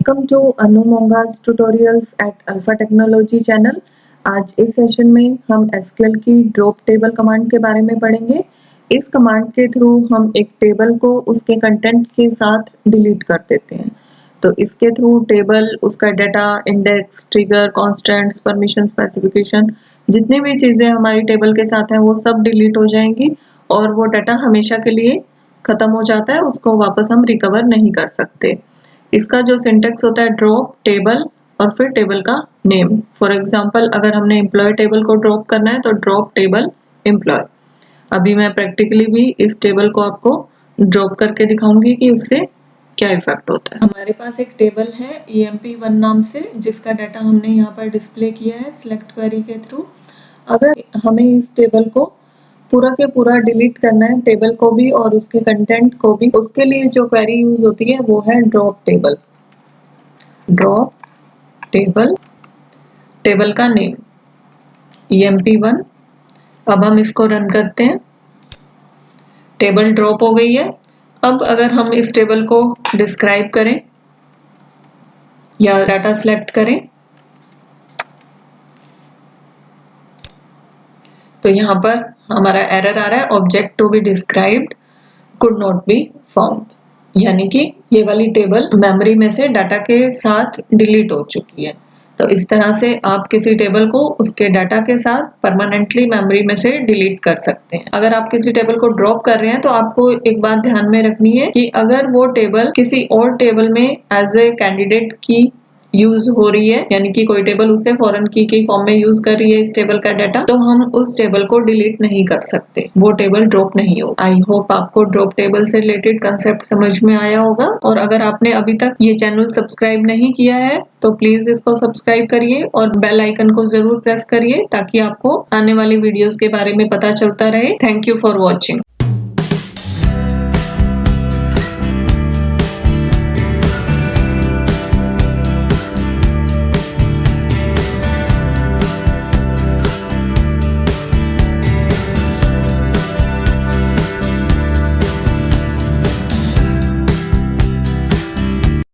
Welcome to Anu Monga's tutorials at alpha technology channel. आज इस session में हम एसक्यूएल की ड्रॉप टेबल कमांड के बारे में पढ़ेंगे। इस कमांड के थ्रू हम एक टेबल को उसके कंटेंट के साथ डिलीट कर देते हैं। तो इसके थ्रू टेबल, उसका data, index, trigger, constants, permission, specification, जितनी भी चीज़ें हमारी टेबल के साथ हैं वो सब डिलीट हो जाएंगी और वो डाटा हमेशा के लिए खत्म हो जाता है, उसको वापस हम रिकवर नहीं कर सकते। इसका जो सिंटेक्स होता है ड्रॉप टेबल और फिर टेबल का नेम। फॉर एग्जांपल अगर हमने एम्प्लॉय टेबल को ड्रॉप करना है तो ड्रॉप टेबल एम्प्लॉय। अभी मैं प्रैक्टिकली भी इस टेबल को आपको ड्रॉप करके दिखाऊंगी कि उससे क्या इफेक्ट होता है। हमारे पास एक टेबल है emp1 नाम से, जिसका डाटा हमने यहाँ पर डिस्प्ले किया है सिलेक्ट क्वेरी के थ्रू। अगर हमें इस टेबल को पूरा के पूरा डिलीट करना है, टेबल को भी और उसके कंटेंट को भी, उसके लिए जो क्वेरी यूज होती है वो है drop table. Drop table, table का नेम emp1। अब हम इसको रन करते हैं। टेबल ड्रॉप हो गई है। अब अगर हम इस टेबल को डिस्क्राइब करें या डाटा सिलेक्ट करें तो यहाँ पर हमारा एरर आ रहा है, object to be described could not be found, यानी कि ये वाली टेबल मेमोरी में से डाटा के साथ डिलीट हो चुकी है। तो इस तरह से आप किसी टेबल को उसके डाटा के साथ परमानेंटली मेमोरी में से डिलीट कर सकते हैं। अगर आप किसी टेबल को ड्रॉप कर रहे हैं तो आपको एक बात ध्यान में रखनी है कि अगर वो टेबल किसी और टेबल में एज ए कैंडिडेट की यूज हो रही है, यानी कि कोई टेबल उससे फॉरेन की फॉर्म में यूज कर रही है इस टेबल का डाटा, तो हम उस टेबल को डिलीट नहीं कर सकते, वो टेबल ड्रॉप नहीं हो। आई होप आपको ड्रॉप टेबल से रिलेटेड कंसेप्ट समझ में आया होगा। और अगर आपने अभी तक ये चैनल सब्सक्राइब नहीं किया है तो प्लीज इसको सब्सक्राइब करिए और बेल आइकन को जरूर प्रेस करिए ताकि आपको आने वाली वीडियोस के बारे में पता चलता रहे। Thank you for watching.